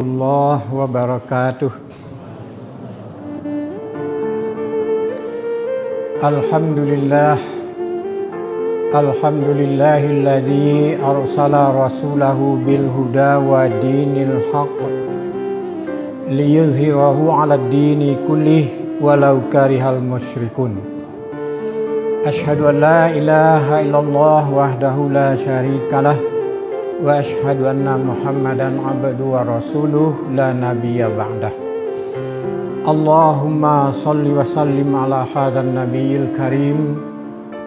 Allah wabarakatuh. Alhamdulillahilladzi arsala rasulahu bil huda wa dinil haqq liyuzhirahu 'alad dini kullih walau karihal musyrikun. Asyhadu an la ilaha illallah wahdahu la syarikalah wa asyhadu anna Muhammadan abduhu wa rasuluh la nabiyya ba'dah. Allahumma salli wa sallim ala hadzal nabiyil karim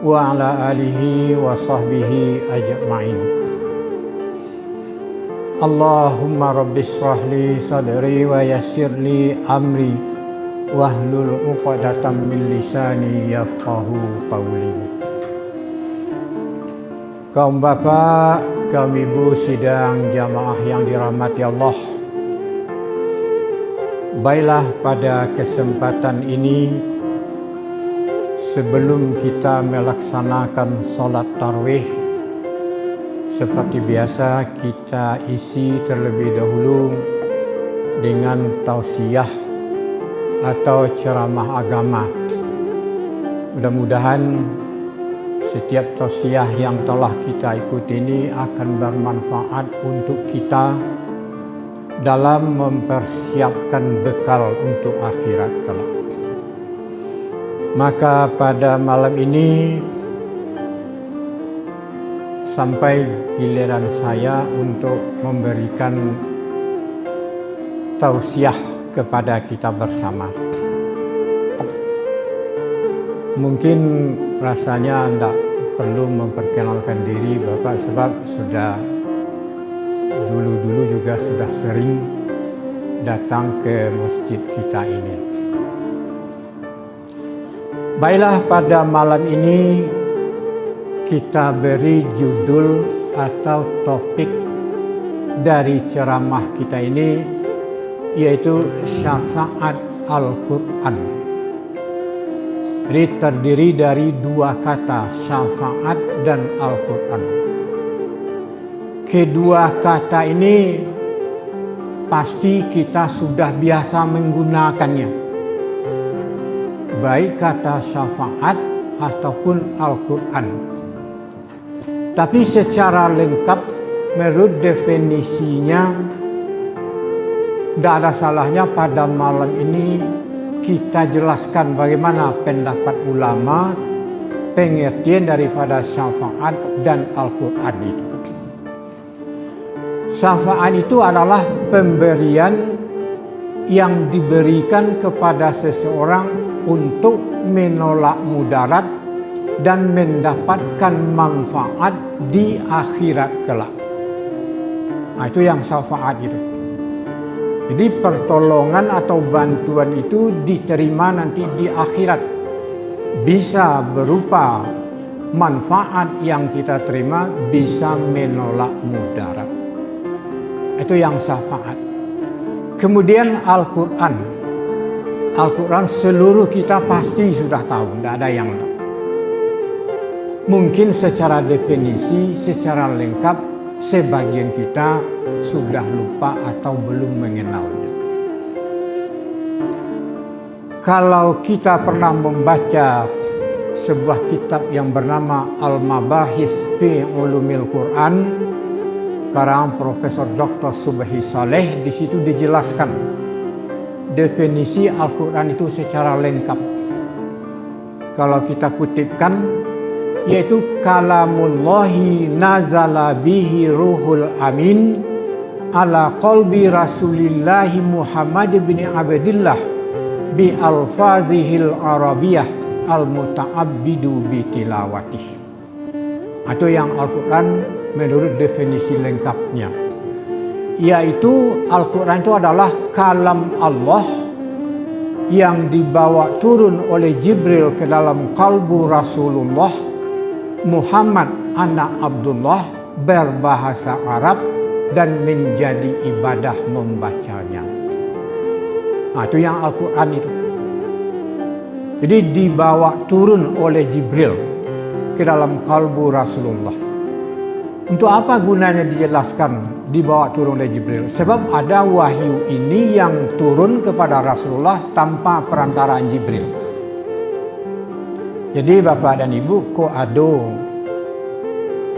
wa ala alihi wa sahbihi ajma'in. Allahumma rabbi shrah li sadri wa yassir li amri wahlul 'uqdatam min lisani yafqahu qawli. Kaum bapak, kaum ibu sidang jamaah yang dirahmati Allah, baiklah pada kesempatan ini sebelum kita melaksanakan salat tarawih, seperti biasa kita isi terlebih dahulu dengan tausiah atau ceramah agama. Mudah-mudahan setiap tausiah yang telah kita ikuti ini akan bermanfaat untuk kita dalam mempersiapkan bekal untuk akhirat kelak. Maka pada malam ini sampai giliran saya untuk memberikan tausiah kepada kita bersama. Mungkin rasanya tidak perlu memperkenalkan diri Bapak, sebab sudah dulu juga sudah sering datang ke masjid kita ini. Baiklah, pada malam ini kita beri judul atau topik dari ceramah kita ini, yaitu syafaat Al-Quran. Jadi terdiri dari dua kata, syafaat dan Al-Quran. Kedua kata ini pasti kita sudah biasa menggunakannya, baik kata syafaat ataupun Al-Quran. Tapi secara lengkap menurut definisinya, tidak ada salahnya pada malam ini kita jelaskan bagaimana pendapat ulama pengertian daripada syafaat dan Al-Quran itu. Syafaat itu adalah pemberian yang diberikan kepada seseorang untuk menolak mudarat dan mendapatkan manfaat di akhirat kelak. Nah, itu yang syafaat itu. Jadi pertolongan atau bantuan itu diterima nanti di akhirat. Bisa berupa manfaat yang kita terima, bisa menolak mudarat. Itu yang syafaat. Kemudian Al-Quran. Al-Quran seluruh kita pasti sudah tahu, tidak ada yang tahu. Mungkin secara definisi, secara lengkap, sebagian kita sudah lupa atau belum mengenalnya. Kalau kita pernah membaca sebuah kitab yang bernama Al-Mabahis fi Ulumil Quran, karangan Profesor Dr. Subhi Saleh, di situ dijelaskan definisi Al-Quran itu secara lengkap. Kalau kita kutipkan, yaitu kalamullahi nazala bihi ruhul amin ala qalbi rasulillahi Muhammad bin Abdillah bi alfazihil arabiyah al muta'abbidu bi tilawatih. Itu yang Al-Quran menurut definisi lengkapnya, yaitu Al-Quran itu adalah kalam Allah yang dibawa turun oleh Jibril ke dalam kalbu Rasulullah Muhammad anak Abdullah, berbahasa Arab dan menjadi ibadah membacanya. Nah, itu yang Al-Quran itu. Jadi dibawa turun oleh Jibril ke dalam kalbu Rasulullah. Untuk apa gunanya dijelaskan dibawa turun dari Jibril? Sebab ada wahyu ini yang turun kepada Rasulullah tanpa perantaraan Jibril. Jadi Bapak dan Ibu, kok ada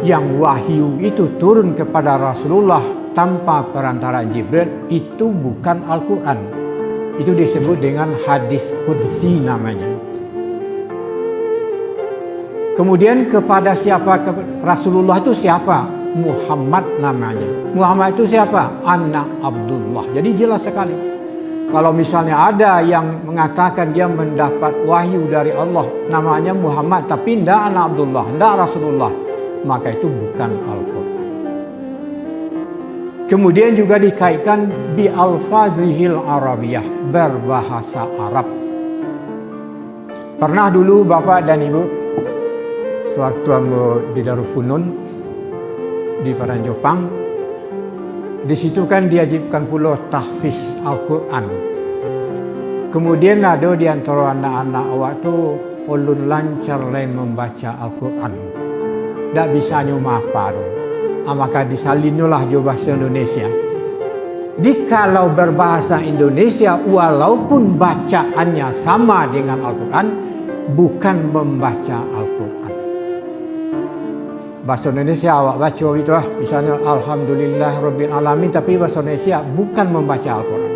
yang wahyu itu turun kepada Rasulullah tanpa perantaraan Jibril, itu bukan Al-Quran. Itu disebut dengan hadis qudsi namanya. Kemudian kepada siapa Rasulullah itu siapa? Muhammad namanya. Muhammad itu siapa? Anak Abdullah. Jadi jelas sekali. Kalau misalnya ada yang mengatakan dia mendapat wahyu dari Allah, namanya Muhammad, tapi tidak anak Abdullah, tidak Rasulullah, maka itu bukan Al-Quran. Kemudian juga dikaitkan bi alfazihil arabiyah, berbahasa Arab. Pernah dulu Bapak dan Ibu, sewaktu di Darul Funun di Padang Jopang, di situ kan diajibkan pula tahfiz Al-Quran. Kemudian ada di antara anak-anak awak tu ulun lancar lain membaca Al-Quran, tak bisa nyuma apa tu. Maka disalinulah jo bahasa Indonesia. Jadi kalau berbahasa Indonesia, walaupun bacaannya sama dengan Al-Quran, bukan membaca Al-Quran. Bahasa Indonesia awak baca itu misalnya Alhamdulillah Rabbil Alamin, tapi bahasa Indonesia bukan membaca Al-Quran.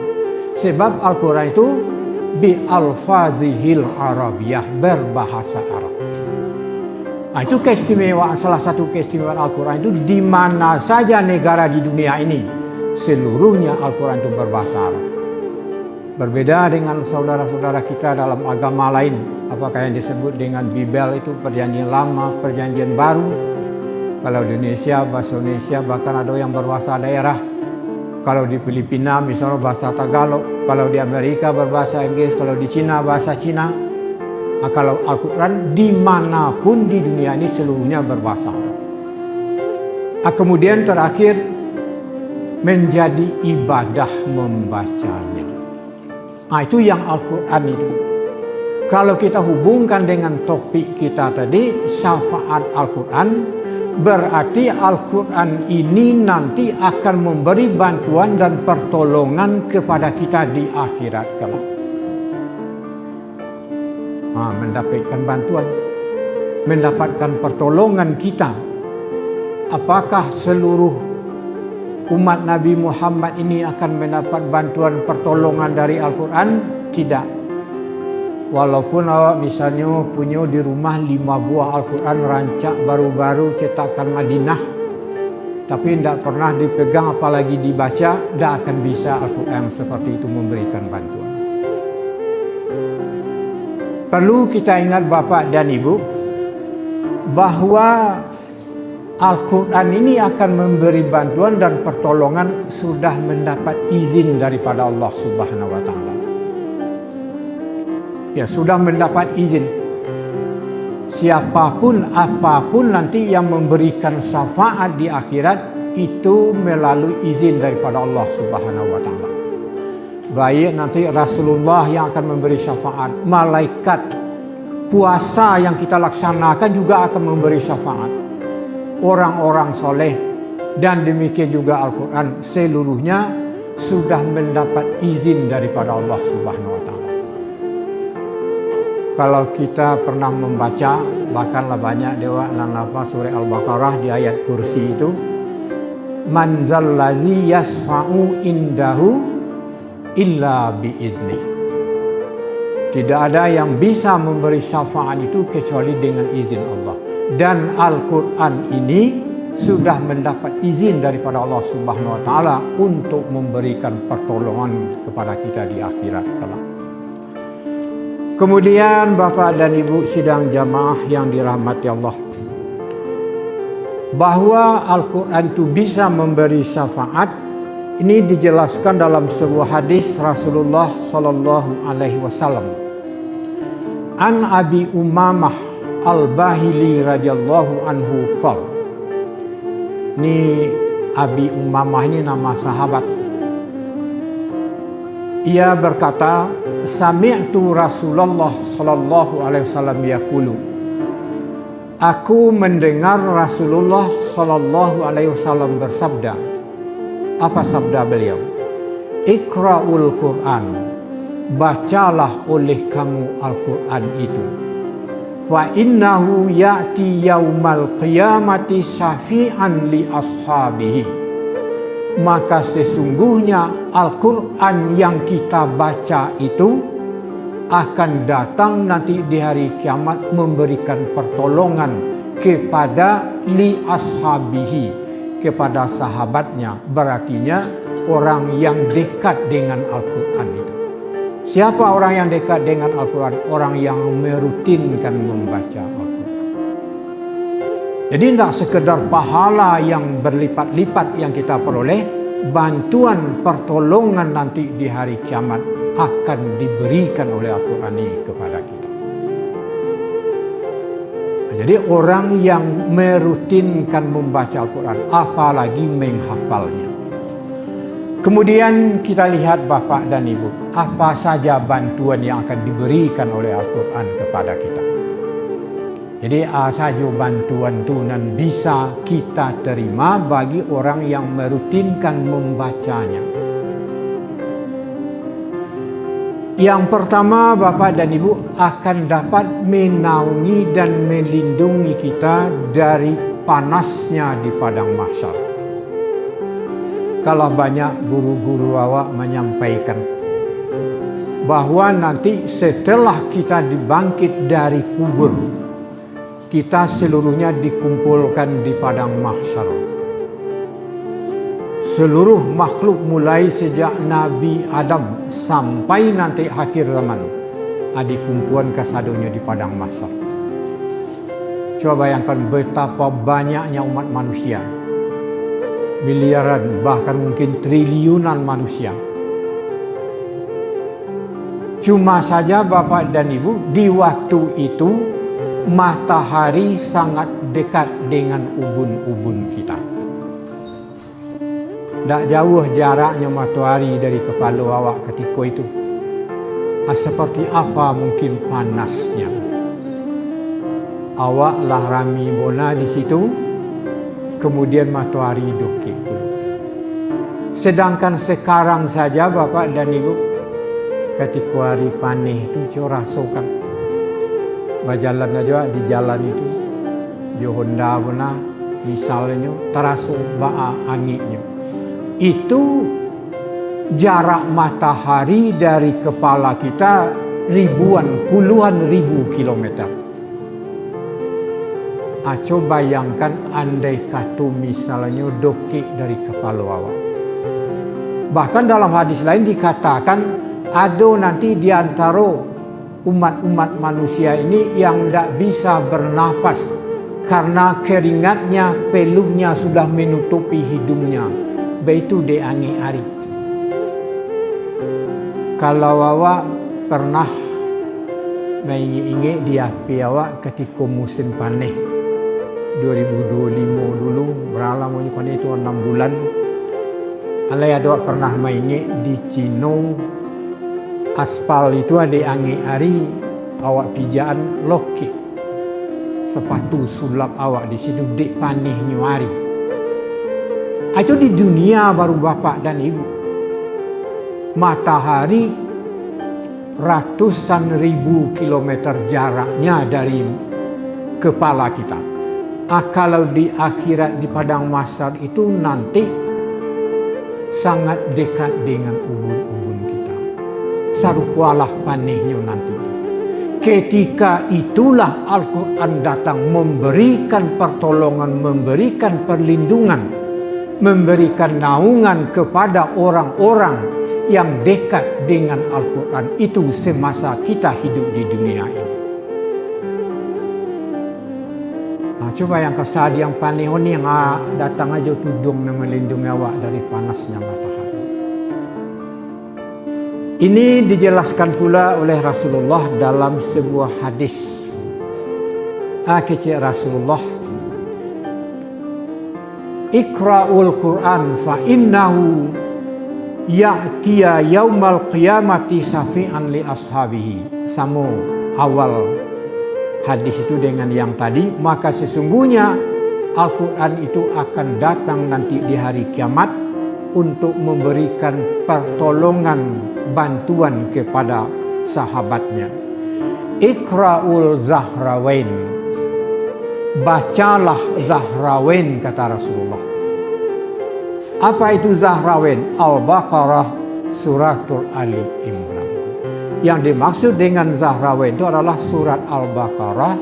Sebab Al-Quran itu bi alfazihil arabiyah, berbahasa Arab. Nah, itu keistimewaan, salah satu keistimewaan Al-Quran itu di mana saja negara di dunia ini, seluruhnya Al-Quran itu berbahasa Arab. Berbeda dengan saudara-saudara kita dalam agama lain, apakah yang disebut dengan Bible itu perjanjian lama, perjanjian baru. Kalau di Indonesia, bahasa Indonesia, bahkan ada yang berbahasa daerah. Kalau di Filipina misalnya bahasa Tagalog, kalau di Amerika berbahasa Inggris, kalau di Cina bahasa Cina. Nah, kalau Al-Quran dimanapun di dunia ini seluruhnya berbahasa Arab. Nah, kemudian terakhir menjadi ibadah membacanya. Nah, itu yang Al-Quran itu. Kalau kita hubungkan dengan topik kita tadi, syafaat Al-Quran, berarti Al-Quran ini nanti akan memberi bantuan dan pertolongan kepada kita di akhirat kelak. Mendapatkan bantuan, mendapatkan pertolongan kita. Apakah seluruh umat Nabi Muhammad ini akan mendapat bantuan pertolongan dari Al-Quran? Tidak. Walaupun awak misalnya punya di rumah 5 buah Al-Quran rancak baru-baru cetakan Madinah, tapi tidak pernah dipegang apalagi dibaca, tidak akan bisa Al-Quran seperti itu memberikan bantuan. Perlu kita ingat Bapak dan Ibu bahwa Al-Quran ini akan memberi bantuan dan pertolongan sudah mendapat izin daripada Allah Subhanahu wa Ta'ala. Ya, sudah mendapat izin. Siapapun apapun nanti yang memberikan syafaat di akhirat itu melalui izin daripada Allah Subhanahu wa Ta'ala. Baik nanti Rasulullah yang akan memberi syafaat, malaikat, puasa yang kita laksanakan juga akan memberi syafaat, orang-orang soleh, dan demikian juga Al-Quran seluruhnya sudah mendapat izin daripada Allah Subhanahu wa Ta'ala. Kalau kita pernah membaca, bahkanlah banyak dewa nanapa surah Al-Baqarah di ayat kursi itu, man zallazi yasfa'u indahu illa biizni. Tidak ada yang bisa memberi syafaat itu kecuali dengan izin Allah. Dan Al-Quran ini sudah mendapat izin daripada Allah Subhanahu wa Ta'ala untuk memberikan pertolongan kepada kita di akhirat kelak. Kemudian Bapak dan Ibu sidang jamaah yang dirahmati Allah, bahwa Al-Quran itu bisa memberi syafaat ini dijelaskan dalam sebuah hadis Rasulullah sallallahu alaihi wasallam. An Abi Umamah Al-Bahili radhiyallahu anhu qala. Ini Abi Umamah ini nama sahabat. Ia berkata, sami'tu Rasulullah sallallahu alaihi wasallam yaqulu, Aku mendengar Rasulullah Shallallahu Alaihi Wasallam bersabda. Apa sabda beliau? Iqra'ul Quran, bacalah oleh kamu Al-Quran itu. Fa innahu ya'ti yaumal qiyamati syafi'an li ashabihi. Maka sesungguhnya Al-Quran yang kita baca itu akan datang nanti di hari kiamat memberikan pertolongan kepada li ashabihi, kepada sahabatnya, berartinya orang yang dekat dengan Al-Quran itu. Siapa orang yang dekat dengan Al-Quran? Orang yang merutinkan membaca Al-Quran. Jadi tidak sekedar pahala yang berlipat-lipat yang kita peroleh, bantuan pertolongan nanti di hari kiamat akan diberikan oleh Al-Quran ini kepada kita. Jadi orang yang merutinkan membaca Al-Quran, apalagi menghafalnya. Kemudian kita lihat Bapak dan Ibu, apa saja bantuan yang akan diberikan oleh Al-Quran kepada kita. Jadi saja bantuan itu nan bisa kita terima bagi orang yang merutinkan membacanya. Yang pertama, Bapak dan Ibu, akan dapat menaungi dan melindungi kita dari panasnya di padang mahsyar. Kalau banyak guru-guru awak menyampaikan bahwa nanti setelah kita dibangkit dari kubur, kita seluruhnya dikumpulkan di padang mahsyar. Seluruh makhluk mulai sejak Nabi Adam sampai nanti akhir zaman dikumpulkan kesadunya di padang mahsyar. Coba bayangkan betapa banyaknya umat manusia, miliaran bahkan mungkin triliunan manusia. Cuma saja Bapak dan Ibu, di waktu itu matahari sangat dekat dengan ubun-ubun kita. Tak jauh jaraknya matahari dari kepala awak ketika itu. Seperti apa mungkin panasnya. Awak lah rami bola di situ, kemudian matahari dokik. Sedangkan sekarang saja Bapak dan Ibu, ketika hari panih itu saya rasakan. Berjalan aja di jalan itu, di Honda pernah misalnya terasa baa anginnya. Itu jarak matahari dari kepala kita ribuan, puluhan ribu kilometer. Coba bayangkan andai kata misalnya dokik dari kepala awak. Bahkan dalam hadis lain dikatakan ada nanti di antara umat-umat manusia ini yang tidak bisa bernafas karena keringatnya, peluhnya sudah menutupi hidungnya. Itu di angin hari. Kalau awak pernah mengingat di api awak ketika musim panen 2025 dulu, berapa panen itu 6 bulan. Alai ada pernah mengingat di Cina aspal itu ada angin hari, awak pijaan lokik sepatu sulap awak di situ di panihnya hari. Itu di dunia baru Bapak dan Ibu. Matahari ratusan ribu kilometer jaraknya dari kepala kita. Kalau di akhirat di padang mahsyar itu nanti sangat dekat dengan ubun-ubun kita. Sarukualah panihnya nanti. Ketika itulah Al-Quran datang memberikan pertolongan, memberikan perlindungan, memberikan naungan kepada orang-orang yang dekat dengan Al-Quran itu semasa kita hidup di dunia ini. Coba yang kesad yang paling yang datang aja tudung dan melindungi awak dari panasnya matahari. Ini dijelaskan pula oleh Rasulullah dalam sebuah hadis. Kecil Rasulullah, Iqra'ul Quran fa innahu ya'tiya yaumal qiyamati syafi'an li ashabihi. Samo awal hadis itu dengan yang tadi, maka sesungguhnya Al-Quran itu akan datang nanti di hari kiamat untuk memberikan pertolongan, bantuan kepada sahabatnya. Iqra'ul Zahrawain, bacalah Zahrawain, kata Rasulullah. Apa itu Zahrawain? Al-Baqarah, suratul Ali Imran. Yang dimaksud dengan Zahrawain itu adalah surat Al-Baqarah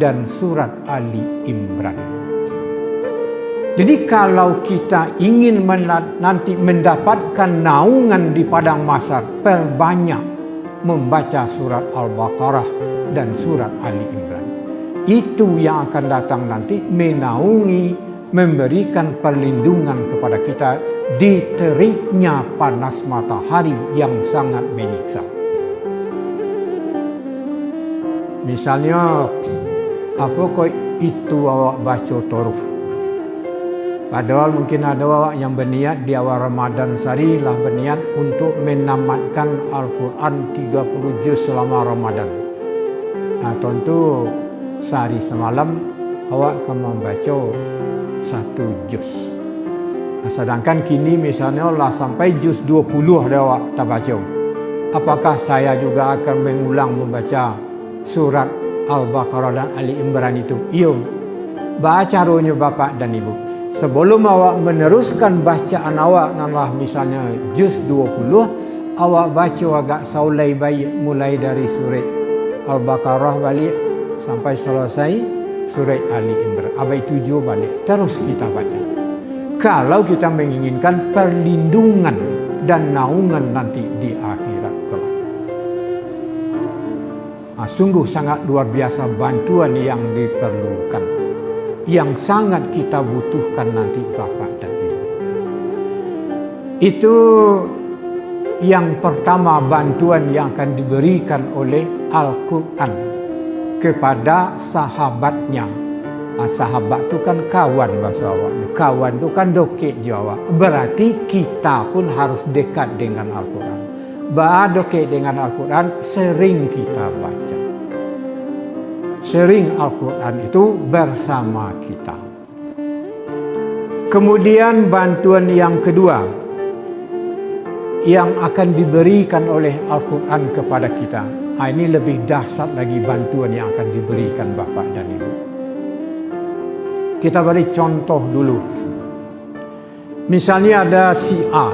dan surat Ali Imran. Jadi kalau kita ingin nanti mendapatkan naungan di padang mahsyar, perbanyak membaca surat Al-Baqarah dan surat Ali Imran. Itu yang akan datang nanti menaungi, memberikan perlindungan kepada kita di teriknya panas matahari yang sangat menyiksa. Misalnya, apa kok itu awak baca toruf? Padahal mungkin ada awak yang berniat di awal Ramadan sehari lah berniat untuk menamatkan Al-Quran 30 juz selama Ramadan. Tentu sehari semalam awak akan membaca 1 juz. Sedangkan kini misalnya lah sampai juz 20 ada awak tak baca. Apakah saya juga akan mengulang membaca surat Al-Baqarah dan Ali Imran itu? Iya. Baca rohnya Bapak dan Ibu. Sebelum awak meneruskan bacaan awak, namlah misalnya juz 20, awak baca agak saulai baik, mulai dari surat Al-Baqarah balik sampai selesai surat Ali Imran. Abai 7 balik. Terus kita baca. Kalau kita menginginkan perlindungan dan naungan nanti di akhirat kelak. Sungguh sangat luar biasa bantuan yang diperlukan, yang sangat kita butuhkan nanti Bapak dan Ibu. Itu yang pertama, bantuan yang akan diberikan oleh Al-Quran kepada sahabatnya. Sahabat itu kan kawan bahasa awak. Kawan itu kan dokek Jawa. Berarti kita pun harus dekat dengan Al-Quran. Dokek dengan Al-Quran, sering kita baca. Sering Al-Quran itu bersama kita. Kemudian bantuan yang kedua yang akan diberikan oleh Al-Quran kepada kita. Ini lebih dahsyat lagi bantuan yang akan diberikan Bapak dan Ibu. Kita beri contoh dulu. Misalnya ada si A.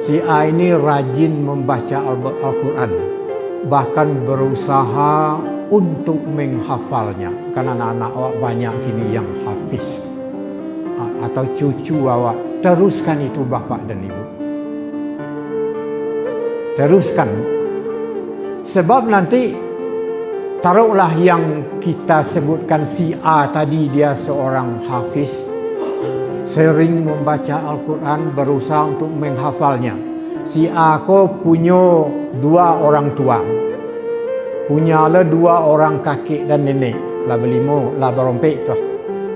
Si A ini rajin membaca Al-Quran. Bahkan berusaha untuk menghafalnya. Karena anak-anak awak banyak kini yang hafiz. Atau cucu awak. Teruskan itu Bapak dan Ibu. Teruskan. Sebab nanti taruhlah yang kita sebutkan si A tadi, dia seorang hafiz, sering membaca Al-Quran, berusaha untuk menghafalnya. Si A ko punya 2 orang tua, punyalah 2 orang kakek dan nenek, lah berlima, lah berompek tu.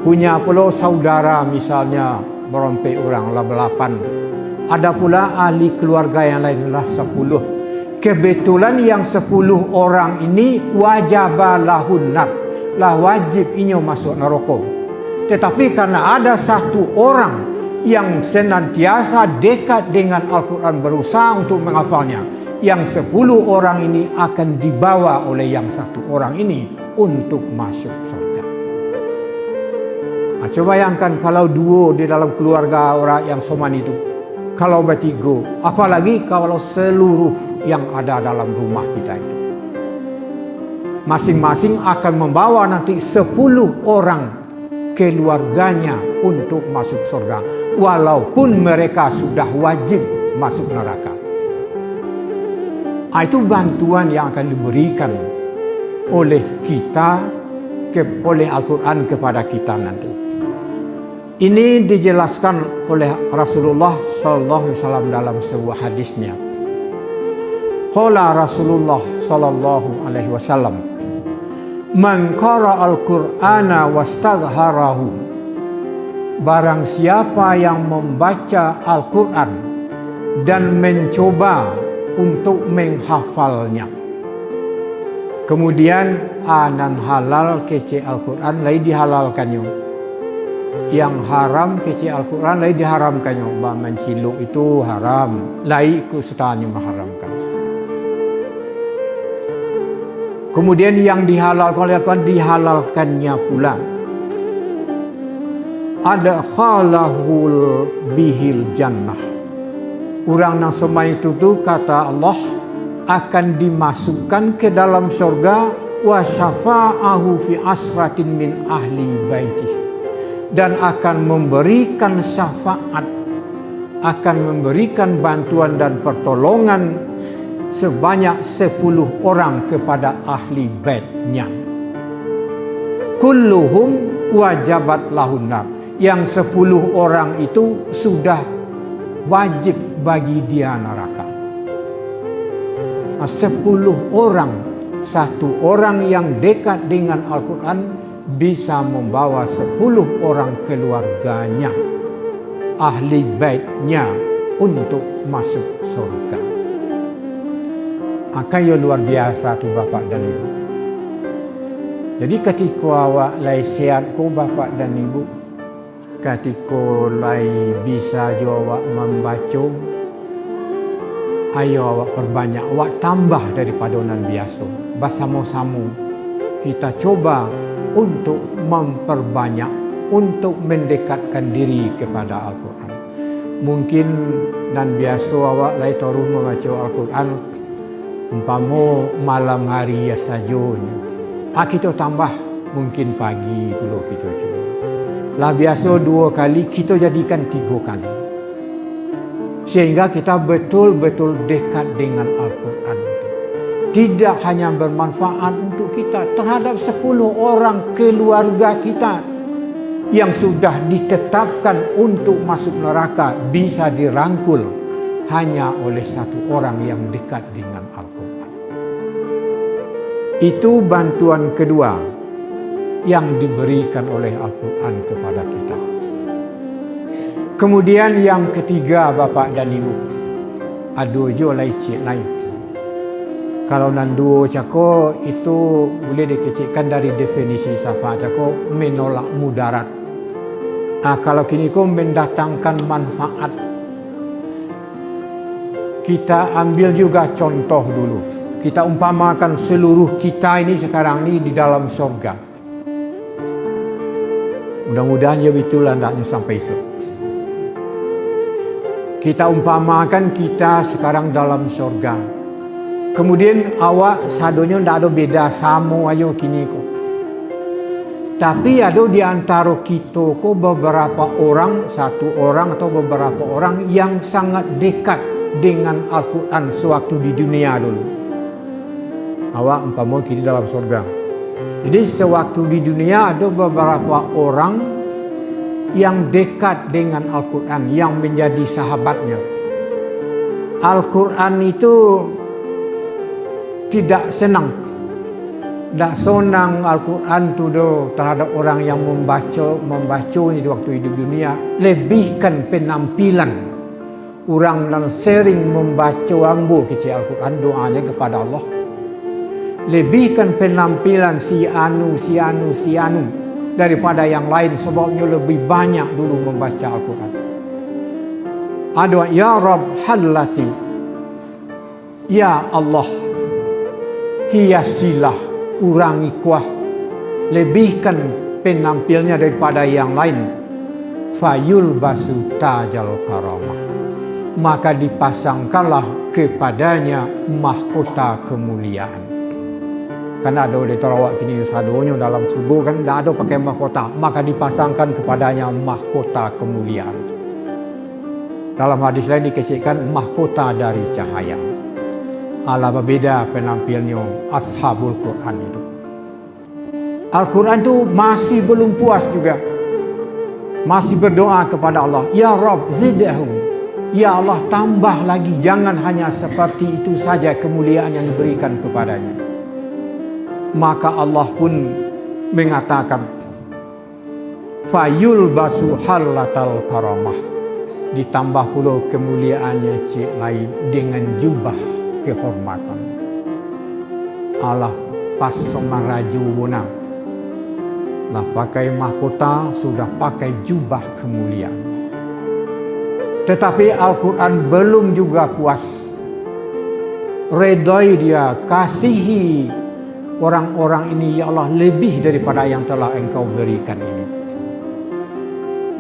Punya pula saudara misalnya berompek orang, lah 8. Ada pula ahli keluarga yang lain, lah 10. Kebetulan yang 10 orang ini wajabalahun nar, lah wajib inyo masuk neraka. Tetapi karena ada 1 orang yang senantiasa dekat dengan Al-Quran, berusaha untuk menghafalnya, yang 10 orang ini akan dibawa oleh yang 1 orang ini untuk masuk surga. Coba bayangkan kalau 2 di dalam keluarga orang yang soman itu, kalau bertiga, apalagi kalau seluruh yang ada dalam rumah kita itu. Masing-masing akan membawa nanti 10 orang keluarganya untuk masuk surga. Walaupun mereka sudah wajib masuk neraka. Itu bantuan yang akan diberikan oleh kita, oleh Al-Quran kepada kita nanti. Ini dijelaskan oleh Rasulullah SAW dalam sebuah hadisnya. Qala Rasulullah sallallahu alaihi wasallam, man qara'al Qur'ana wastadharahu, barang siapa yang membaca Al-Quran dan mencoba untuk menghafalnya. Kemudian anan halal kece Al-Quran lain dihalalkannya. Yang haram kece Al-Quran lain diharamkannya. Bah menciluk itu haram, lain kesutaan yang mengharamkan. Kemudian yang dihalalkan oleh Al-Quran dihalalkannya pula. Ada khalahul bihil jannah. Orang yang semua itu kata Allah akan dimasukkan ke dalam surga wa syafa'ahu fi asratin min ahli baiti, dan akan memberikan syafaat, akan memberikan bantuan dan pertolongan sebanyak 10 orang kepada ahli baitnya. Kulluhum wajabat lahun nar. Yang 10 orang itu sudah wajib bagi dia neraka. 10 orang, satu orang yang dekat dengan Al-Quran bisa membawa 10 orang keluarganya, ahli baitnya, untuk masuk surga. Akan luar biasa tu Bapak dan Ibu. Jadi ketika awak lai sihat ko Bapak dan Ibu, ketika lai bisa jo awak membaca, ayo awak perbanyak, awak tambah daripada nan biasa. Bersama-sama kita coba untuk memperbanyak, untuk mendekatkan diri kepada Al-Quran. Mungkin nan biasa awak lai turun membaca Al-Quran umpama malam hari ya saja. Kita tambah mungkin pagi pula kita coba. Lah biasa 2 kali, kita jadikan 3 kali. Sehingga kita betul-betul dekat dengan Al-Quran. Tidak hanya bermanfaat untuk kita, terhadap 10 orang keluarga kita yang sudah ditetapkan untuk masuk neraka bisa dirangkul hanya oleh 1 orang yang dekat dengan Al-Quran. Itu bantuan kedua yang diberikan oleh Al-Quran kepada kita. Kemudian yang ketiga Bapak dan Ibu, ada je lain cik lain. Kalau nanduo cako itu boleh dikecikkan dari definisi syafaat cako menolak mudarat. Kalau kini ko mendatangkan manfaat. Kita ambil juga contoh dulu. Kita umpamakan seluruh kita ini sekarang ini di dalam surga. Mudah-mudahan ya betul hendaknya sampai esok. Kita umpamakan kita sekarang dalam surga. Kemudian awak sadonya tidak ada beda sama ayo kini kok. Tapi ada di antara kita kok beberapa orang, 1 orang atau beberapa orang yang sangat dekat dengan Al-Quran sewaktu di dunia dulu. Awak umpama kini dalam surga. Jadi sewaktu di dunia ada beberapa orang yang dekat dengan Al-Quran, yang menjadi sahabatnya. Al-Quran itu tidak senang. Tak senang Al-Quran itu terhadap orang yang membacanya di waktu hidup dunia. Lebihkan penampilan orang yang sering membaca ambu kecil Al-Quran, doanya kepada Allah. Lebihkan penampilan si anu daripada yang lain, sebabnya lebih banyak dulu membaca Al-Quran. Ada ya Rabb halati, ya Allah hiasilah, urangi kuah, lebihkan penampilnya daripada yang lain. Fayul basu tajal karamah, maka dipasangkanlah kepadanya mahkota kemuliaan. Karena ada oleh tarawak kini sadonya dalam subuh kan tidak ada pakai mahkota, maka dipasangkan kepadanya mahkota kemuliaan. Dalam hadis lain dikecikkan mahkota dari cahaya. Ala berbeda penampilnya ashabul Quran itu. Al-Quran itu masih belum puas juga. Masih berdoa kepada Allah, ya Rabb zidhum, ya Allah tambah lagi, jangan hanya seperti itu saja kemuliaan yang diberikan kepadanya. Maka Allah pun mengatakan fayul basu halatal karamah, ditambah pula kemuliaannya cik lain dengan jubah kehormatan. Allah pas semaraju bonang. Lah pakai mahkota, sudah pakai jubah kemuliaan. Tetapi Al-Quran belum juga puas. Redai dia, kasihi orang-orang ini ya Allah lebih daripada yang telah engkau berikan ini.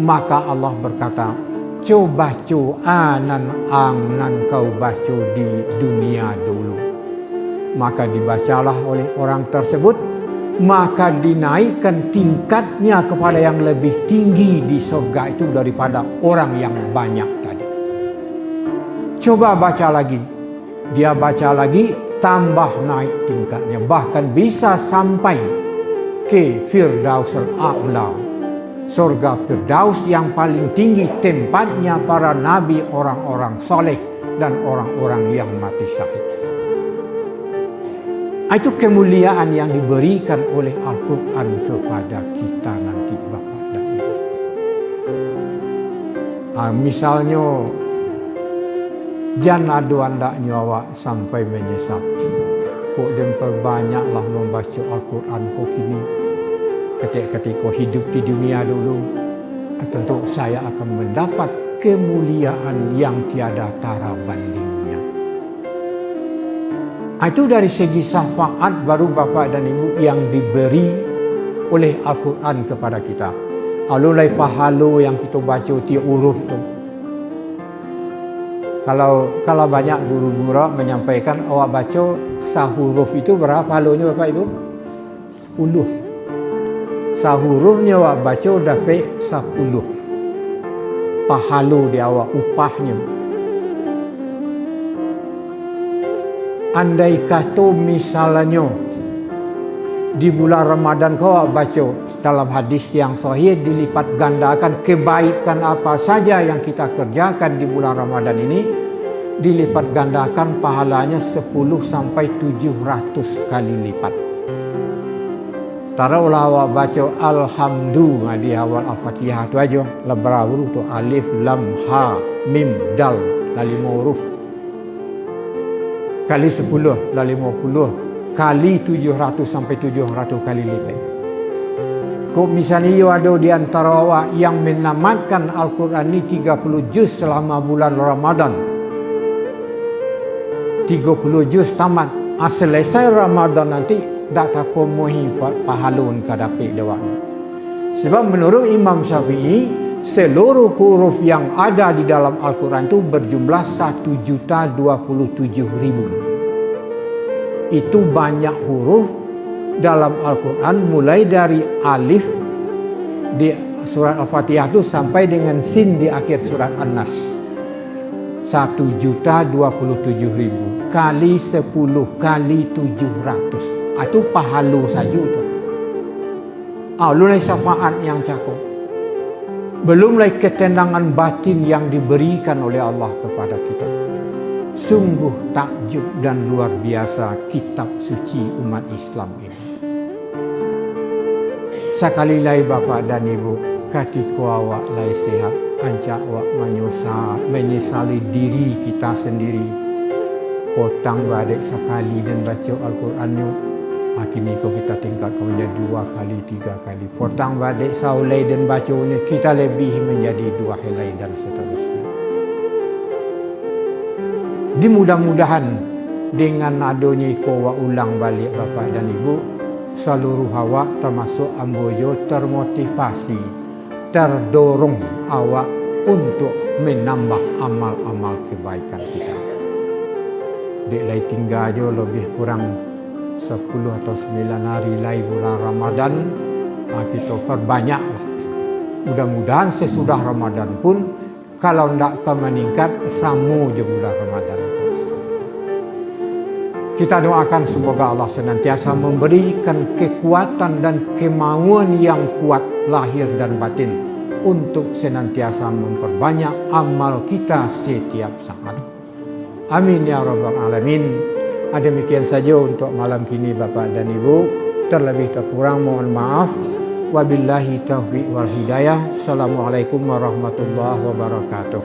Maka Allah berkata, coba anan angnan kau baca di dunia dulu. Maka dibacalah oleh orang tersebut, maka dinaikkan tingkatnya kepada yang lebih tinggi di surga itu daripada orang yang banyak tadi. Coba baca lagi. Dia baca lagi, tambah naik tingkatnya. Bahkan bisa sampai ke Firdausul A'la. Surga Firdaus yang paling tinggi tempatnya para nabi, orang-orang soleh, dan orang-orang yang mati syahid. Itu kemuliaan yang diberikan oleh Al-Quran kepada kita nanti Bapak dan Ibu. Misalnya, jangan ada andaknya awak sampai menyesal. Kok dan perbanyaklah membaca Al-Quran kok kini. Ketika hidup di dunia dulu, tentu saya akan mendapat kemuliaan yang tiada tara bandingnya. Itu dari segi syafaat baru Bapak dan Ibu yang diberi oleh Al-Quran kepada kita. Alulai pahala yang kita baca tiap huruf tu. Kalau banyak guru-guru menyampaikan awak baca sahuruf itu berapa pahalanya Bapak Ibu? 10. Sahurufnya awak baca dapat 10. Pahala dia awak upahnya. Andai kata misalnya di bulan Ramadan kau awak baca, dalam hadis yang sahih dilipat gandakan kebaikan apa saja yang kita kerjakan di bulan Ramadan ini, dilipat gandakan pahalanya 10 sampai 700 kali lipat. Taruhlah awak baca Alhamdulillah di awal Al-Fatihah tu aja. Berapa huruf tu? Alif, Lam, Ha, Mim, Dal. Dah 5 huruf. Kali 10 dah 50. Kali 700 sampai 700 kali lipat. Kok misalnya you ada di antara awak yang menamatkan Al-Quran ni 30 juz selama bulan Ramadan. 30 juz tamat. Selesai Ramadan nanti tak takomohi pahalun kadapik dewan. Sebab menurut Imam Syafi'i, seluruh huruf yang ada di dalam Al-Quran itu berjumlah 1.027.000. Itu banyak huruf dalam Al-Quran, mulai dari alif di surat Al-Fatihah itu sampai dengan sin di akhir surat An-Nas. 1.027.000 kali 10 kali 700. Itu pahala saja tu. Lulai syafaat yang cakup. Belum lagi ketenangan batin yang diberikan oleh Allah kepada kita. Sungguh takjub dan luar biasa kitab suci umat Islam ini. Sekali lagi Bapak dan Ibu, ketika awak lai sehat, anjak awak menyesali diri kita sendiri. Potang balik sekali dan baca Al-Quran. Kini kita tingkatkan menjadi 2 kali, 3 kali. Potang balik saulai dan bacanya, kita lebih menjadi 2 helai dan seterusnya. Mudah-mudahan dengan adanya kowa ulang balik Bapak dan Ibu, seluruh awak termasuk amboyo termotivasi, terdorong awak untuk menambah amal-amal kebaikan kita. Dek lai tinggal je lebih kurang 10 atau 9 hari lagi bulan Ramadan, kita perbanyaklah. Mudah-mudahan sesudah Ramadan pun kalau tidak akan meningkat, sama je bulan Ramadan. Kita doakan semoga Allah senantiasa memberikan kekuatan dan kemauan yang kuat lahir dan batin untuk senantiasa memperbanyak amal kita setiap saat. Amin ya rabbal alamin. Demikian saja untuk malam kini Bapak dan Ibu. Terlebih terkurang mohon maaf. Wabillahi taufiq wal hidayah. Assalamualaikum warahmatullahi wabarakatuh.